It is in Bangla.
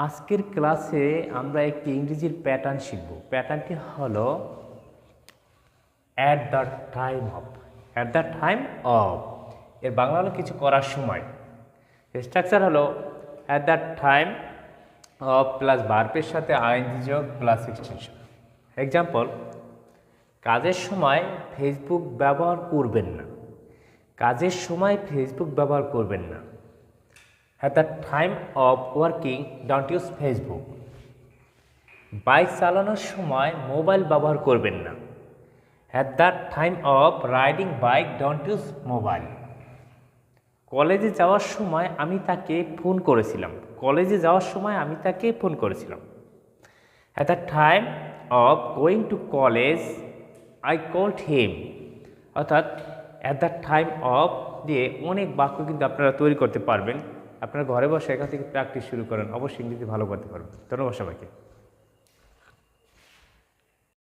আজকের ক্লাসে আমরা একটি ইংরেজির প্যাটার্ন শিখব। প্যাটার্নটি হলো at the time of. At the time of এর বাংলা হলো কিছু করার সময়। স্ট্রাকচার হলো at the time of plus ভার্বের সাথে আইএনজি যোগ প্লাস এক্সটেনশন। এক্সাম্পল, কাজের সময় ফেসবুক ব্যবহার করবেন না। কাজের সময় ফেসবুক ব্যবহার করবেন না। At the time of working, don't use Facebook. Bike চালানোর সময় মোবাইল ব্যবহার করবেন না। At the time of riding bike, don't use mobile. কলেজে যাওয়ার সময় আমি তাকে ফোন করেছিলাম। কলেজে যাওয়ার সময় আমি তাকে ফোন করেছিলাম। At the time of going to college, I called him. অর্থাৎ at the time of দিয়ে অনেক বাক্য কিন্তু আপনারা তৈরি করতে পারবেন। আপনারা ঘরে বসে এখান থেকে প্র্যাকটিস শুরু করেন, অবশ্যই ইংরেজি ভালো করতে পারবেন। ধন্যবাদ সবাইকে।